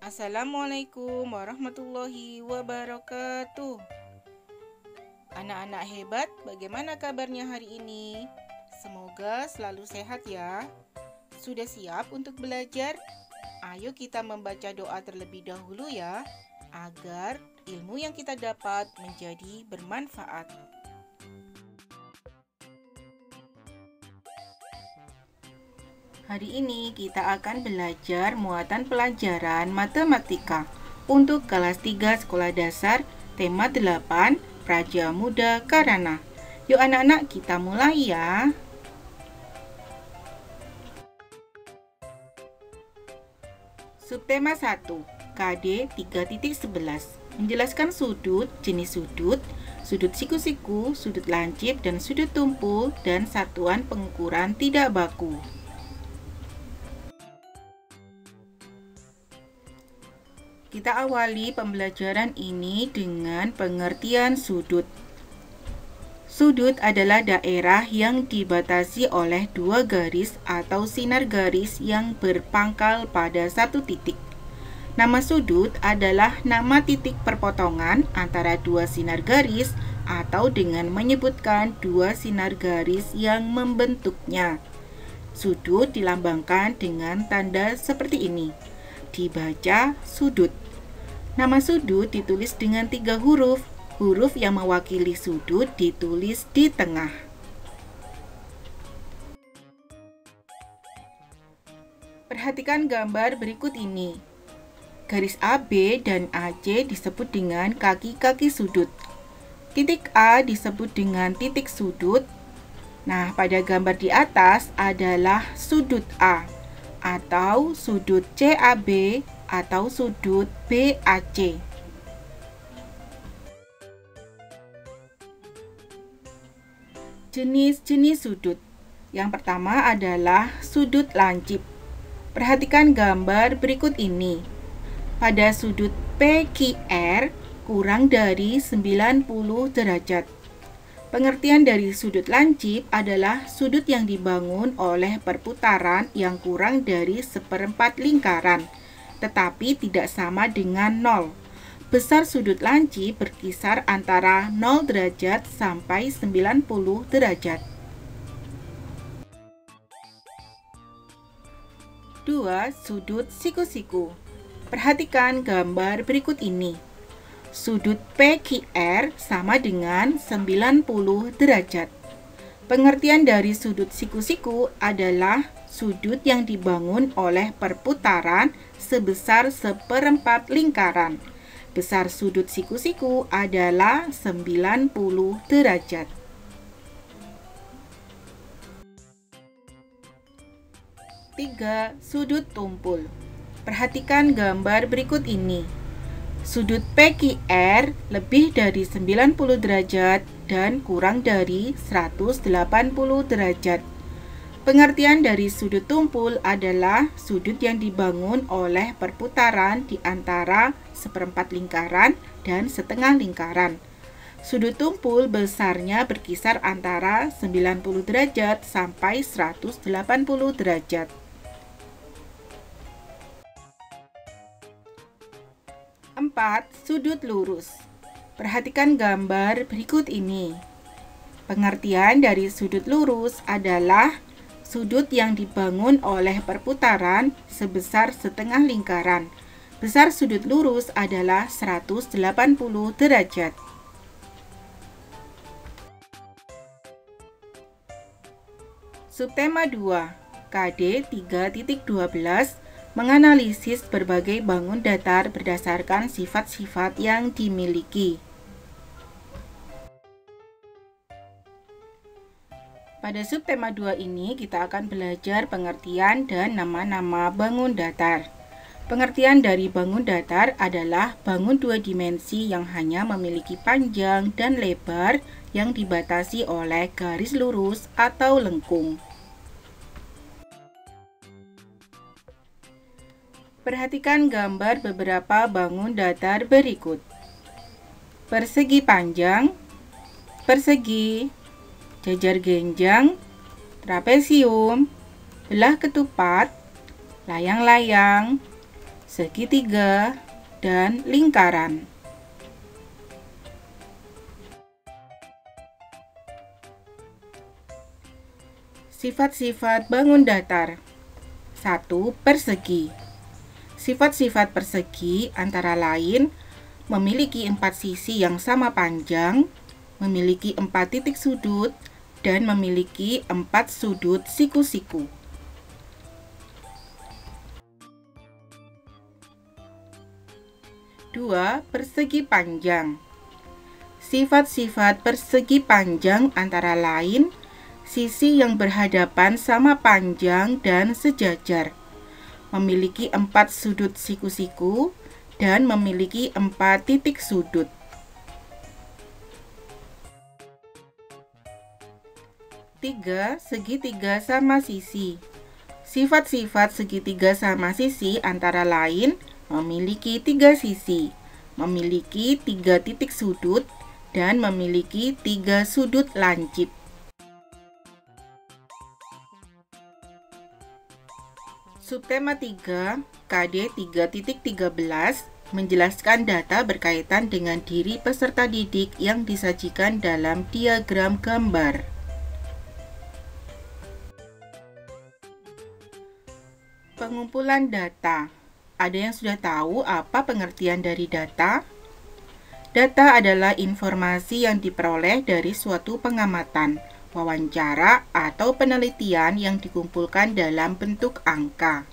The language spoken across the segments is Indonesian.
Assalamualaikum warahmatullahi wabarakatuh. Anak-anak hebat, bagaimana kabarnya hari ini? Semoga selalu sehat ya. Sudah siap untuk belajar? Ayo kita membaca doa terlebih dahulu ya, agar ilmu yang kita dapat menjadi bermanfaat. Hari ini kita akan belajar muatan pelajaran matematika untuk kelas 3 sekolah dasar, tema 8, Praja Muda Karana. Yuk anak-anak, kita mulai ya. Subtema 1, KD 3.11, menjelaskan sudut, jenis sudut, sudut siku-siku, sudut lancip, dan sudut tumpul, dan satuan pengukuran tidak baku. Kita awali pembelajaran ini dengan pengertian sudut. Sudut adalah daerah yang dibatasi oleh dua garis atau sinar garis yang berpangkal pada satu titik. Nama sudut adalah nama titik perpotongan antara dua sinar garis atau dengan menyebutkan dua sinar garis yang membentuknya. Sudut dilambangkan dengan tanda seperti ini. Dibaca sudut. Nama sudut ditulis dengan 3 huruf. Huruf yang mewakili sudut ditulis di tengah. Perhatikan gambar berikut ini. Garis AB dan AC disebut dengan kaki-kaki sudut. Titik A disebut dengan titik sudut. Nah, pada gambar di atas adalah sudut A atau sudut CAB atau sudut BAC. Jenis-jenis sudut. Yang pertama adalah sudut lancip. Perhatikan gambar berikut ini. Pada sudut PQR kurang dari 90 derajat. Pengertian dari sudut lancip adalah sudut yang dibangun oleh perputaran yang kurang dari 1/4 lingkaran, tetapi tidak sama dengan 0. Besar sudut lancip berkisar antara 0 derajat sampai 90 derajat. 2. Sudut siku-siku. Perhatikan gambar berikut ini. Sudut PQR sama dengan 90 derajat. Pengertian dari sudut siku-siku adalah sudut yang dibangun oleh perputaran sebesar 1/4 lingkaran. Besar sudut siku-siku adalah 90 derajat. 3. Sudut tumpul. Perhatikan gambar berikut ini. Sudut PQR lebih dari 90 derajat dan kurang dari 180 derajat. Pengertian dari sudut tumpul adalah sudut yang dibangun oleh perputaran di antara 1/4 lingkaran dan setengah lingkaran. Sudut tumpul besarnya berkisar antara 90 derajat sampai 180 derajat. 4. Sudut lurus. Perhatikan gambar berikut ini. Pengertian dari sudut lurus adalah sudut yang dibangun oleh perputaran sebesar setengah lingkaran. Besar sudut lurus adalah 180 derajat. Subtema 2, KD 3.12, menganalisis berbagai bangun datar berdasarkan sifat-sifat yang dimiliki. Pada subtema 2 ini kita akan belajar pengertian dan nama-nama bangun datar. Pengertian dari bangun datar adalah bangun 2 dimensi yang hanya memiliki panjang dan lebar yang dibatasi oleh garis lurus atau lengkung. Perhatikan gambar beberapa bangun datar berikut. Persegi panjang, persegi, jajar genjang, trapesium, belah ketupat, layang-layang, segitiga, dan lingkaran. Sifat-sifat bangun datar. 1. Persegi. Sifat-sifat persegi antara lain memiliki 4 sisi yang sama panjang, memiliki 4 titik sudut, dan memiliki 4 sudut siku-siku. 2. Persegi panjang. Sifat-sifat persegi panjang antara lain sisi yang berhadapan sama panjang dan sejajar, memiliki 4 sudut siku-siku, dan memiliki 4 titik sudut. 3. Segitiga sama sisi. Sifat-sifat segitiga sama sisi antara lain memiliki 3 sisi, memiliki 3 titik sudut, dan memiliki 3 sudut lancip. Subtema 3, KD 3.13 menjelaskan data berkaitan dengan diri peserta didik yang disajikan dalam diagram gambar. Pengumpulan data. Ada yang sudah tahu apa pengertian dari data? Data adalah informasi yang diperoleh dari suatu pengamatan, wawancara, atau penelitian yang dikumpulkan dalam bentuk angka.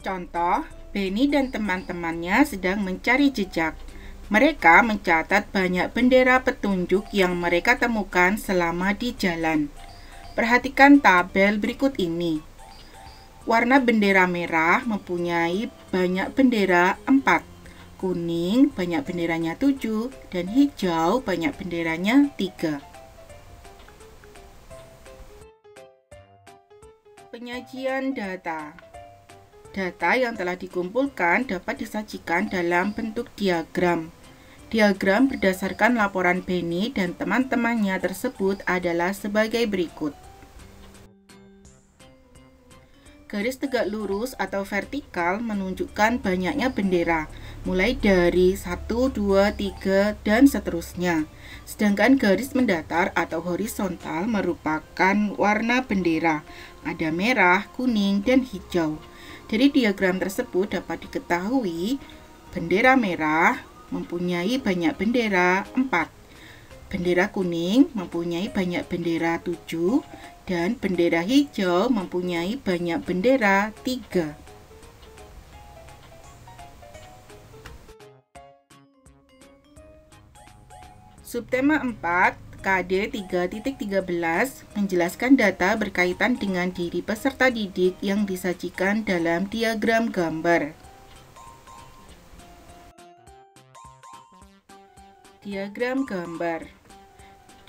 Contoh, Benny dan teman-temannya sedang mencari jejak. Mereka mencatat banyak bendera petunjuk yang mereka temukan selama di jalan. Perhatikan tabel berikut ini. Warna bendera merah mempunyai banyak bendera 4. Kuning banyak benderanya 7, dan hijau banyak benderanya 3. Penyajian data. Data yang telah dikumpulkan dapat disajikan dalam bentuk diagram. Diagram berdasarkan laporan Benny dan teman-temannya tersebut adalah sebagai berikut. Garis tegak lurus atau vertikal menunjukkan banyaknya bendera, mulai dari 1, 2, 3, dan seterusnya. Sedangkan garis mendatar atau horizontal merupakan warna bendera, ada merah, kuning, dan hijau. Dari diagram tersebut dapat diketahui bendera merah mempunyai banyak bendera 4. Bendera kuning mempunyai banyak bendera 7, dan bendera hijau mempunyai banyak bendera 3. Subtema 4, KD 3.13 menjelaskan data berkaitan dengan diri peserta didik yang disajikan dalam diagram gambar. Diagram gambar.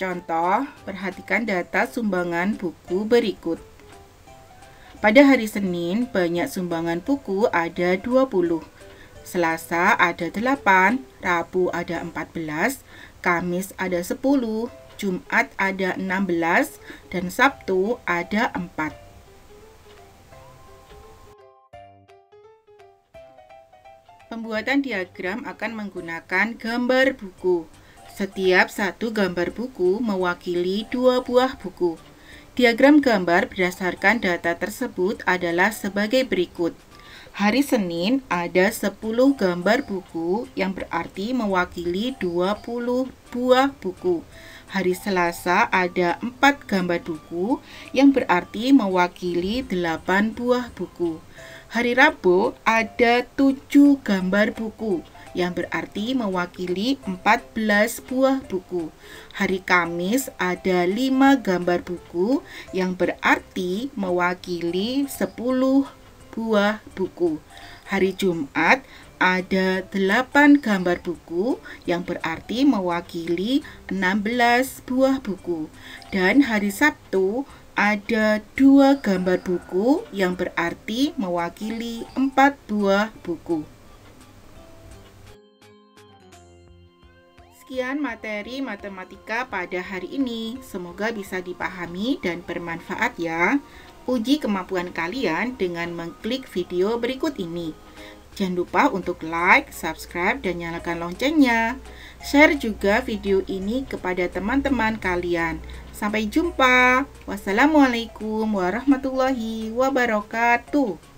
Contoh, perhatikan data sumbangan buku berikut. Pada hari Senin, banyak sumbangan buku ada 20. Selasa ada 8, Rabu ada 14, Kamis ada 10, Jumat ada 16, dan Sabtu ada 4. Pembuatan diagram akan menggunakan gambar buku. Setiap satu gambar buku mewakili 2 buah buku. Diagram gambar berdasarkan data tersebut adalah sebagai berikut. Hari Senin ada 10 gambar buku yang berarti mewakili 20 buah buku. Hari Selasa ada 4 gambar buku yang berarti mewakili 8 buah buku. Hari Rabu ada 7 gambar buku yang berarti mewakili 14 buah buku. Hari Kamis ada 5 gambar buku yang berarti mewakili 10 buah buku. Hari Jumat ada 8 gambar buku yang berarti mewakili 16 buah buku. Dan hari Sabtu ada 2 gambar buku yang berarti mewakili 4 buah buku. Sekian materi matematika pada hari ini. Semoga bisa dipahami dan bermanfaat ya. Uji kemampuan kalian dengan mengklik video berikut ini. Jangan lupa untuk like, subscribe, dan nyalakan loncengnya. Share juga video ini kepada teman-teman kalian. Sampai jumpa. Wassalamualaikum warahmatullahi wabarakatuh.